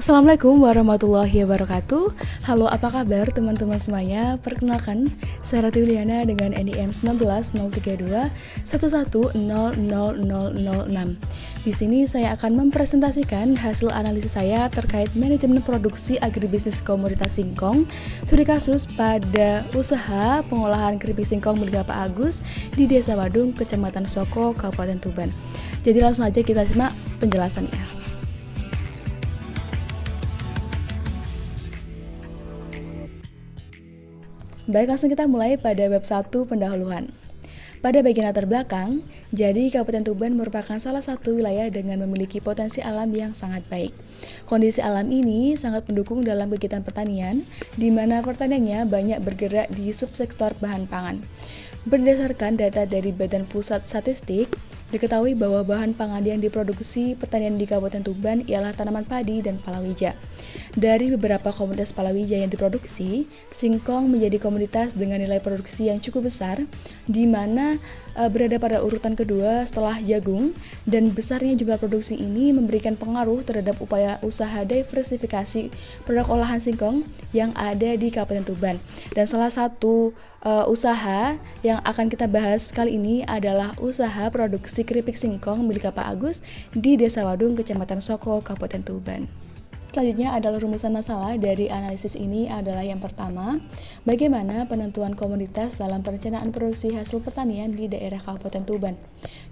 Assalamualaikum warahmatullahi wabarakatuh. Halo, apa kabar teman-teman semuanya? Perkenalkan, saya Ratu Yuliana dengan NIM 1903211000006. Di sini saya akan mempresentasikan hasil analisis saya terkait manajemen produksi agribisnis komoditas singkong studi kasus pada usaha pengolahan keripik singkong milik Pak Agus di Desa Wadung, Kecamatan Soko, Kabupaten Tuban. Jadi langsung aja kita simak penjelasannya. Baik, langsung kita mulai pada bab 1 pendahuluan. Pada bagian latar belakang, jadi Kabupaten Tuban merupakan salah satu wilayah dengan memiliki potensi alam yang sangat baik. Kondisi alam ini sangat mendukung dalam kegiatan pertanian, di mana pertaniannya banyak bergerak di subsektor bahan pangan. Berdasarkan data dari Badan Pusat Statistik, diketahui bahwa bahan pangan yang diproduksi pertanian di Kabupaten Tuban ialah tanaman padi dan palawija. Dari beberapa komoditas palawija yang diproduksi, singkong menjadi komoditas dengan nilai produksi yang cukup besar, di mana berada pada urutan kedua setelah jagung, dan besarnya jumlah produksi ini memberikan pengaruh terhadap upaya usaha diversifikasi produk olahan singkong yang ada di Kabupaten Tuban. Dan salah satu usaha yang akan kita bahas kali ini adalah usaha produksi keripik singkong milik Pak Agus di Desa Wadung, Kecamatan Soko, Kabupaten Tuban. Selanjutnya adalah rumusan masalah dari analisis ini adalah yang pertama, bagaimana penentuan komoditas dalam perencanaan produksi hasil pertanian di daerah Kabupaten Tuban.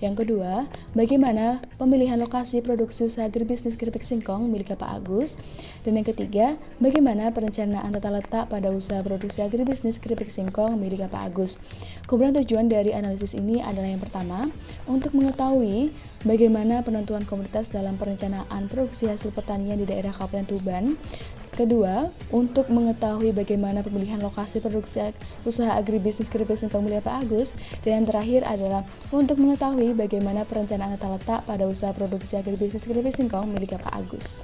Yang kedua, bagaimana pemilihan lokasi produksi usaha agribisnis keripik singkong milik Pak Agus. Dan yang ketiga, bagaimana perencanaan tata letak pada usaha produksi agribisnis keripik singkong milik Pak Agus. Kemudian tujuan dari analisis ini adalah yang pertama, untuk mengetahui bagaimana penentuan komoditas dalam perencanaan produksi hasil pertanian di daerah Kabupaten Tuban. Kedua, untuk mengetahui bagaimana pemilihan lokasi produksi usaha agribisnis keripik singkong milik Pak Agus. Dan yang terakhir adalah untuk mengetahui bagaimana perencanaan tata letak pada usaha produksi agribisnis keripik singkong milik Pak Agus.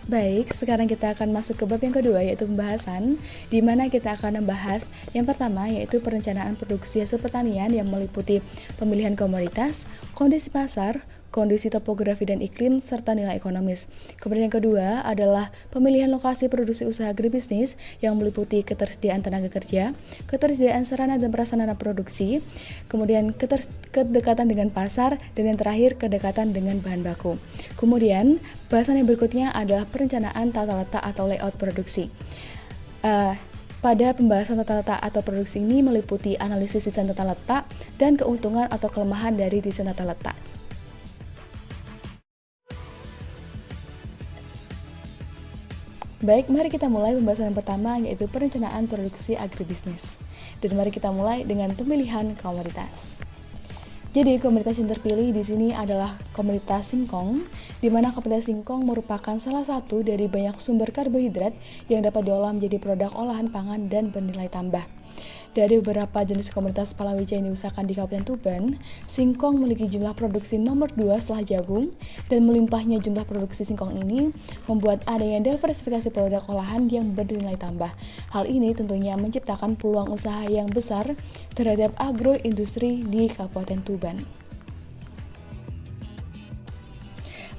Baik, sekarang kita akan masuk ke bab yang kedua, yaitu pembahasan, di mana kita akan membahas yang pertama, yaitu perencanaan produksi hasil pertanian yang meliputi pemilihan komoditas, kondisi pasar, kondisi topografi dan iklim, serta nilai ekonomis. Kemudian yang kedua adalah pemilihan lokasi produksi usaha agribisnis yang meliputi ketersediaan tenaga kerja, ketersediaan sarana dan prasarana produksi, kemudian kedekatan dengan pasar, dan yang terakhir kedekatan dengan bahan baku. Kemudian bahasan yang berikutnya adalah perencanaan tata letak atau layout produksi. Pada pembahasan tata letak atau produksi ini meliputi analisis desain tata letak dan keuntungan atau kelemahan dari desain tata letak. Baik, mari kita mulai pembahasan yang pertama, yaitu perencanaan produksi agribisnis. Dan mari kita mulai dengan pemilihan komoditas. Jadi komoditas yang terpilih di sini adalah komoditas singkong, di mana komoditas singkong merupakan salah satu dari banyak sumber karbohidrat yang dapat diolah menjadi produk olahan pangan dan bernilai tambah. Dari beberapa jenis komoditas palawija yang diusahakan di Kabupaten Tuban, singkong memiliki jumlah produksi nomor 2 setelah jagung, dan melimpahnya jumlah produksi singkong ini membuat adanya diversifikasi produk olahan yang bernilai tambah. Hal ini tentunya menciptakan peluang usaha yang besar terhadap agroindustri di Kabupaten Tuban.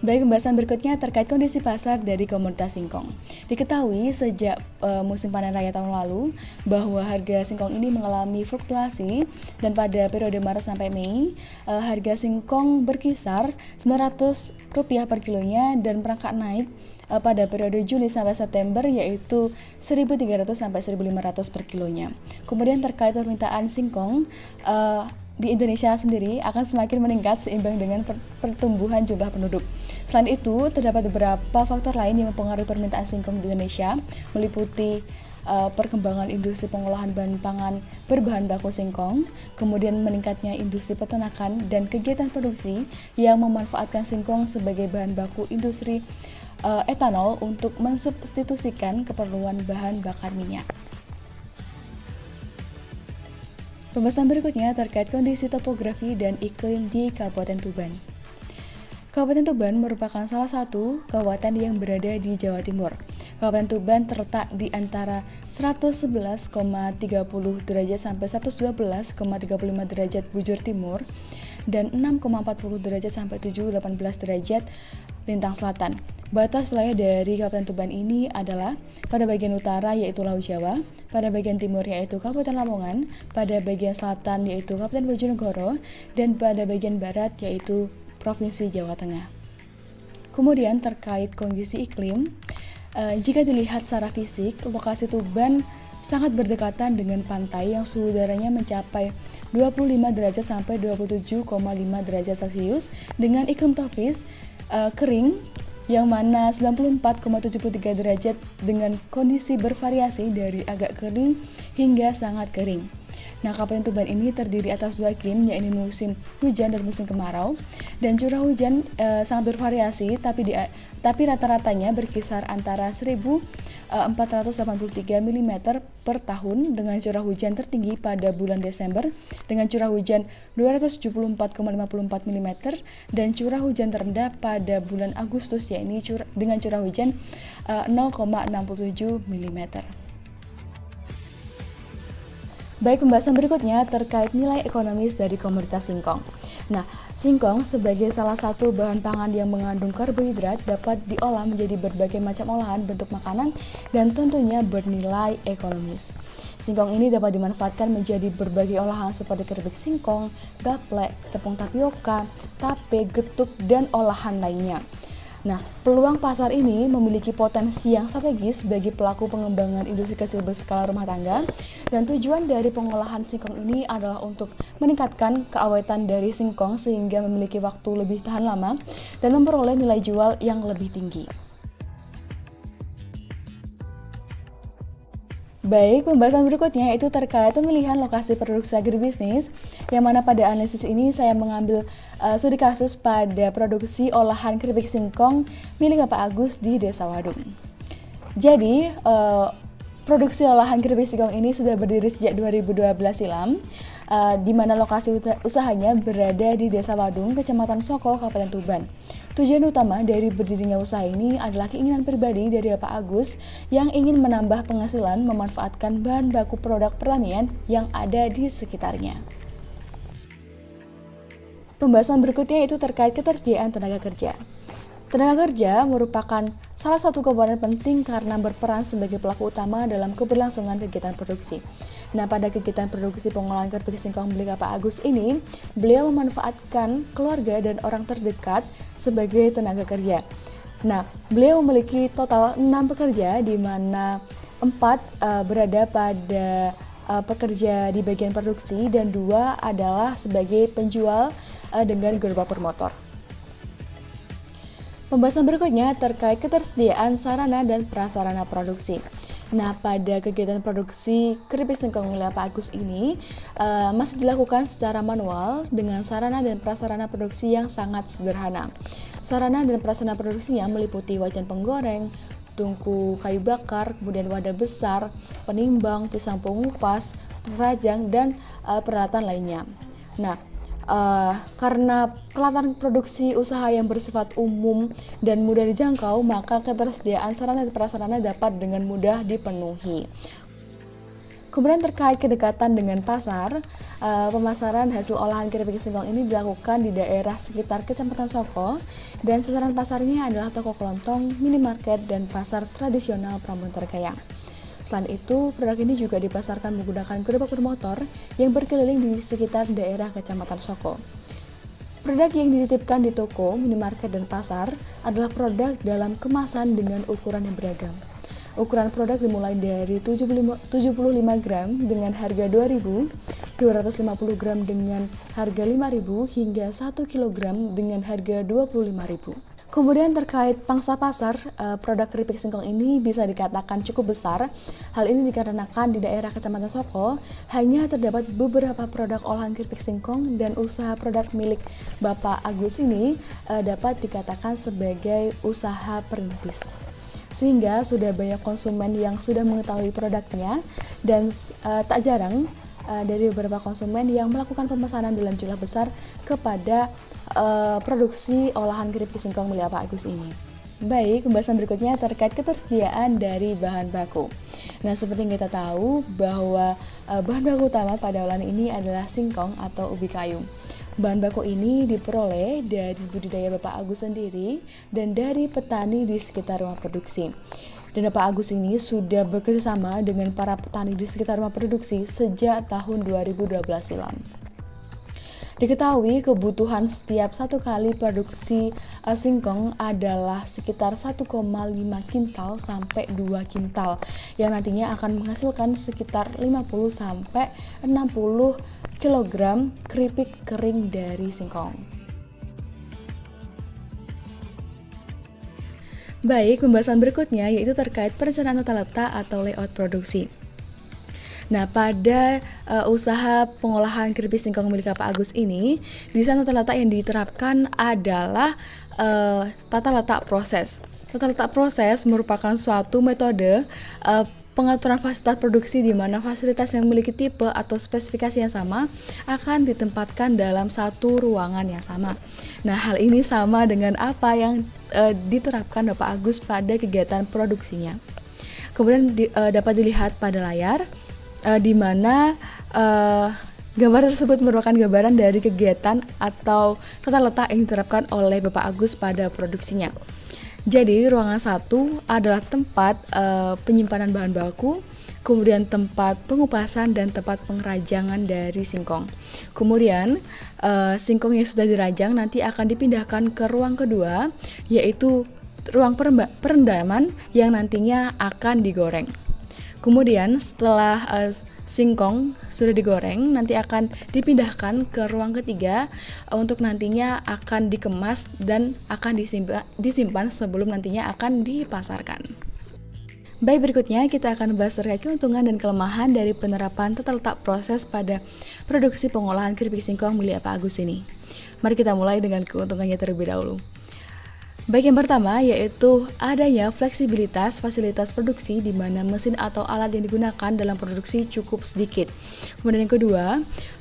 Baik, pembahasan berikutnya terkait kondisi pasar dari komoditas singkong. Diketahui sejak musim panen raya tahun lalu bahwa harga singkong ini mengalami fluktuasi, dan pada periode Maret sampai Mei harga singkong berkisar Rp900 per kilonya dan merangkak naik pada periode Juli sampai September yaitu Rp1.300 sampai Rp1.500 per kilonya. Kemudian terkait permintaan singkong di Indonesia sendiri akan semakin meningkat seimbang dengan pertumbuhan jumlah penduduk. Selain itu, terdapat beberapa faktor lain yang mempengaruhi permintaan singkong di Indonesia, meliputi perkembangan industri pengolahan bahan pangan berbahan baku singkong, kemudian meningkatnya industri peternakan dan kegiatan produksi yang memanfaatkan singkong sebagai bahan baku industri etanol untuk mensubstitusikan keperluan bahan bakar minyak. Pembahasan berikutnya terkait kondisi topografi dan iklim di Kabupaten Tuban. Kabupaten Tuban merupakan salah satu kabupaten yang berada di Jawa Timur. Kabupaten Tuban terletak di antara 111,30 derajat sampai 112,35 derajat bujur timur dan 6,40 derajat sampai 7,18 derajat lintang selatan. Batas wilayah dari Kabupaten Tuban ini adalah pada bagian utara yaitu Laut Jawa, pada bagian timur yaitu Kabupaten Lamongan, pada bagian selatan yaitu Kabupaten Bojonegoro, dan pada bagian barat yaitu Provinsi Jawa Tengah. Kemudian terkait kondisi iklim, jika dilihat secara fisik, lokasi Tuban sangat berdekatan dengan pantai yang suhu udaranya mencapai 25 derajat sampai 27,5 derajat Celcius dengan iklim tropis kering yang mana 94,73 derajat dengan kondisi bervariasi dari agak kering hingga sangat kering. Nah, Kabupaten Tuban ini terdiri atas dua iklim, yaitu musim hujan dan musim kemarau. Dan curah hujan sangat bervariasi, tapi rata-ratanya berkisar antara 1.483 mm per tahun dengan curah hujan tertinggi pada bulan Desember dengan curah hujan 274,54 mm dan curah hujan terendah pada bulan Agustus yaitu dengan curah hujan 0,67 mm. Baik, pembahasan berikutnya terkait nilai ekonomis dari komoditas singkong. Nah, singkong sebagai salah satu bahan pangan yang mengandung karbohidrat dapat diolah menjadi berbagai macam olahan bentuk makanan dan tentunya bernilai ekonomis. Singkong ini dapat dimanfaatkan menjadi berbagai olahan seperti keripik singkong, gaplek, tepung tapioka, tape, getuk, dan olahan lainnya. Nah, peluang pasar ini memiliki potensi yang strategis bagi pelaku pengembangan industri kecil berskala rumah tangga dan tujuan dari pengolahan singkong ini adalah untuk meningkatkan keawetan dari singkong sehingga memiliki waktu lebih tahan lama dan memperoleh nilai jual yang lebih tinggi. Baik, pembahasan berikutnya itu terkait pemilihan lokasi produksi agribisnis, yang mana pada analisis ini saya mengambil studi kasus pada produksi olahan keripik singkong milik Bapak Agus di Desa Wadung. Jadi, produksi olahan keripik singkong ini sudah berdiri sejak 2012 silam, di mana lokasi usahanya berada di Desa Wadung, Kecamatan Soko, Kabupaten Tuban. Tujuan utama dari berdirinya usaha ini adalah keinginan pribadi dari Bapak Agus yang ingin menambah penghasilan memanfaatkan bahan baku produk pertanian yang ada di sekitarnya. Pembahasan berikutnya itu terkait ketersediaan tenaga kerja. Tenaga kerja merupakan salah satu komponen penting karena berperan sebagai pelaku utama dalam keberlangsungan kegiatan produksi. Nah, pada kegiatan produksi pengolahan keripik singkong milik Bapak Agus ini, beliau memanfaatkan keluarga dan orang terdekat sebagai tenaga kerja. Nah, beliau memiliki total 6 pekerja, di mana 4 berada pada pekerja di bagian produksi dan 2 adalah sebagai penjual dengan gerobak bermotor. Pembahasan berikutnya terkait ketersediaan sarana dan prasarana produksi. Nah, pada kegiatan produksi keripik singkong milik Pak Agus ini masih dilakukan secara manual dengan sarana dan prasarana produksi yang sangat sederhana. Sarana dan prasarana produksinya meliputi wajan penggoreng, tungku kayu bakar, kemudian wadah besar, penimbang, pisang pengupas, pengrajang, dan peralatan lainnya. Nah, karena peralatan produksi usaha yang bersifat umum dan mudah dijangkau, maka ketersediaan sarana dan prasarana dapat dengan mudah dipenuhi. Kemudian terkait kedekatan dengan pasar, pemasaran hasil olahan keripik singkong ini dilakukan di daerah sekitar Kecamatan Soko dan sasaran pasarnya adalah toko kelontong, minimarket, dan pasar tradisional Prambon Terkayang. Selain itu, produk ini juga dipasarkan menggunakan gerobak bermotor yang berkeliling di sekitar daerah Kecamatan Soko. Produk yang dititipkan di toko, minimarket, dan pasar adalah produk dalam kemasan dengan ukuran yang beragam. Ukuran produk dimulai dari 75 gram dengan harga 2.000, 250 gram dengan harga 5.000, hingga 1 kg dengan harga 25.000. Kemudian terkait pangsa pasar, produk keripik singkong ini bisa dikatakan cukup besar. Hal ini dikarenakan di daerah Kecamatan Soko hanya terdapat beberapa produk olahan keripik singkong dan usaha produk milik Bapak Agus ini dapat dikatakan sebagai usaha perintis. Sehingga sudah banyak konsumen yang sudah mengetahui produknya dan tak jarang dari beberapa konsumen yang melakukan pemesanan dalam jumlah besar kepada produksi olahan keripik singkong milik Pak Agus ini. Baik, pembahasan berikutnya terkait ketersediaan dari bahan baku. Nah, seperti yang kita tahu bahwa bahan baku utama pada olahan ini adalah singkong atau ubi kayu. Bahan baku ini diperoleh dari budidaya Bapak Agus sendiri dan dari petani di sekitar rumah produksi. Dan Bapak Agus ini sudah bekerjasama dengan para petani di sekitar rumah produksi sejak tahun 2012 silam. Diketahui kebutuhan setiap satu kali produksi singkong adalah sekitar 1,5 kintal sampai 2 kintal yang nantinya akan menghasilkan sekitar 50 sampai 60 kg keripik kering dari singkong. Baik, pembahasan berikutnya yaitu terkait perencanaan tata letak atau layout produksi. Nah, pada usaha pengolahan keripik singkong milik Bapak Agus ini, desain tata letak yang diterapkan adalah tata letak proses. Tata letak proses merupakan suatu metode pengaturan fasilitas produksi di mana fasilitas yang memiliki tipe atau spesifikasi yang sama akan ditempatkan dalam satu ruangan yang sama. Nah, hal ini sama dengan apa yang diterapkan Bapak Agus pada kegiatan produksinya. Kemudian dapat dilihat pada layar di mana gambar tersebut merupakan gambaran dari kegiatan atau tata letak yang diterapkan oleh Bapak Agus pada produksinya. Jadi, ruangan 1 adalah tempat penyimpanan bahan baku, kemudian tempat pengupasan dan tempat pengrajangan dari singkong. Kemudian, singkong yang sudah dirajang nanti akan dipindahkan ke ruang kedua, yaitu ruang perendaman yang nantinya akan digoreng. Kemudian setelah singkong sudah digoreng, nanti akan dipindahkan ke ruang ketiga untuk nantinya akan dikemas dan akan disimpan sebelum nantinya akan dipasarkan. Baik, berikutnya kita akan bahas terkait keuntungan dan kelemahan dari penerapan tata letak proses pada produksi pengolahan keripik singkong milik Pak Agus ini. Mari kita mulai dengan keuntungannya terlebih dahulu. Baik, yang pertama yaitu adanya fleksibilitas fasilitas produksi di mana mesin atau alat yang digunakan dalam produksi cukup sedikit. Kemudian yang kedua,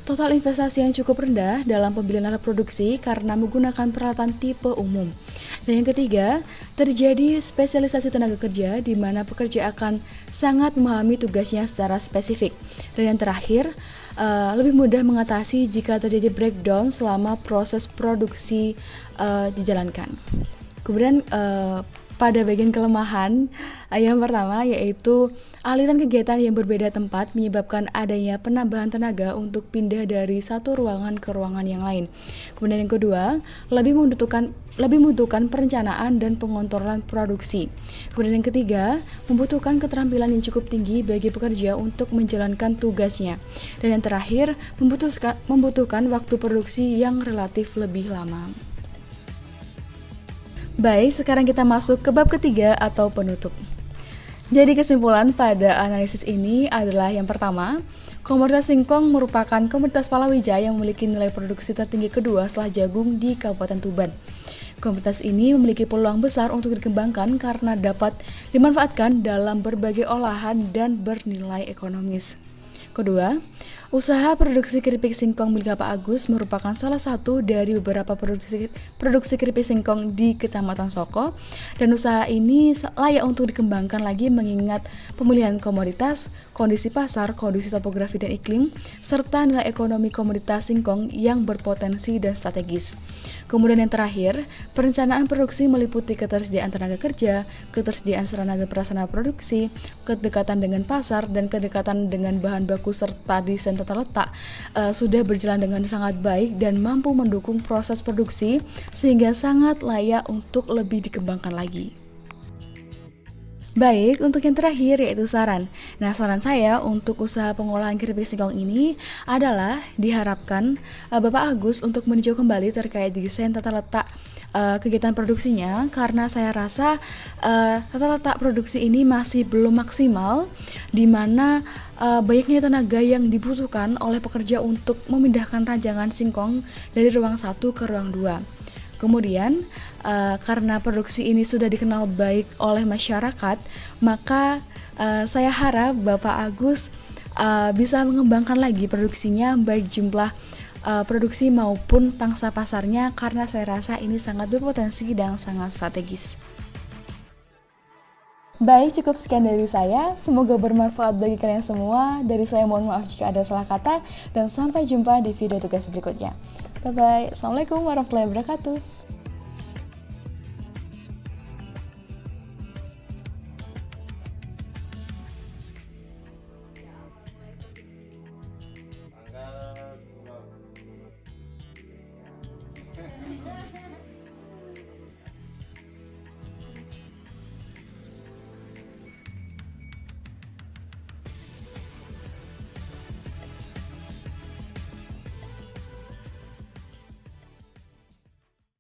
total investasi yang cukup rendah dalam pembelian alat produksi karena menggunakan peralatan tipe umum. Dan yang ketiga, terjadi spesialisasi tenaga kerja di mana pekerja akan sangat memahami tugasnya secara spesifik. Dan yang terakhir, lebih mudah mengatasi jika terjadi breakdown selama proses produksi dijalankan. Kemudian pada bagian kelemahan yang pertama yaitu aliran kegiatan yang berbeda tempat menyebabkan adanya penambahan tenaga untuk pindah dari satu ruangan ke ruangan yang lain. Kemudian yang kedua, lebih membutuhkan perencanaan dan pengontrolan produksi. Kemudian yang ketiga, membutuhkan keterampilan yang cukup tinggi bagi pekerja untuk menjalankan tugasnya. Dan yang terakhir, membutuhkan waktu produksi yang relatif lebih lama. Baik, sekarang kita masuk ke bab ketiga atau penutup. Jadi kesimpulan pada analisis ini adalah yang pertama, komoditas singkong merupakan komoditas palawija yang memiliki nilai produksi tertinggi kedua setelah jagung di Kabupaten Tuban. Komoditas ini memiliki peluang besar untuk dikembangkan karena dapat dimanfaatkan dalam berbagai olahan dan bernilai ekonomis. Kedua, usaha produksi keripik singkong milik Bapak Agus merupakan salah satu dari beberapa produksi keripik singkong di Kecamatan Soko, dan usaha ini layak untuk dikembangkan lagi mengingat pemilihan komoditas, kondisi pasar, kondisi topografi dan iklim, serta nilai ekonomi komoditas singkong yang berpotensi dan strategis. Kemudian yang terakhir, perencanaan produksi meliputi ketersediaan tenaga kerja, ketersediaan sarana dan prasarana produksi, kedekatan dengan pasar, dan kedekatan dengan bahan baku serta desain tata letak sudah berjalan dengan sangat baik dan mampu mendukung proses produksi sehingga sangat layak untuk lebih dikembangkan lagi. Baik, untuk yang terakhir yaitu saran. Nah, saran saya untuk usaha pengolahan keripik singkong ini adalah diharapkan Bapak Agus untuk meninjau kembali terkait desain tata letak kegiatan produksinya, karena saya rasa tata letak produksi ini masih belum maksimal, di mana banyaknya tenaga yang dibutuhkan oleh pekerja untuk memindahkan ranjangan singkong dari ruang 1 ke ruang 2. Kemudian, karena produksi ini sudah dikenal baik oleh masyarakat, maka saya harap Bapak Agus bisa mengembangkan lagi produksinya, baik jumlah produksi maupun pangsa pasarnya, karena saya rasa ini sangat berpotensi dan sangat strategis. Baik, cukup sekian dari saya. Semoga bermanfaat bagi kalian semua. Dari saya mohon maaf jika ada salah kata, dan sampai jumpa di video tugas berikutnya. Bye-bye. Assalamualaikum warahmatullahi wabarakatuh. Tanggal 20.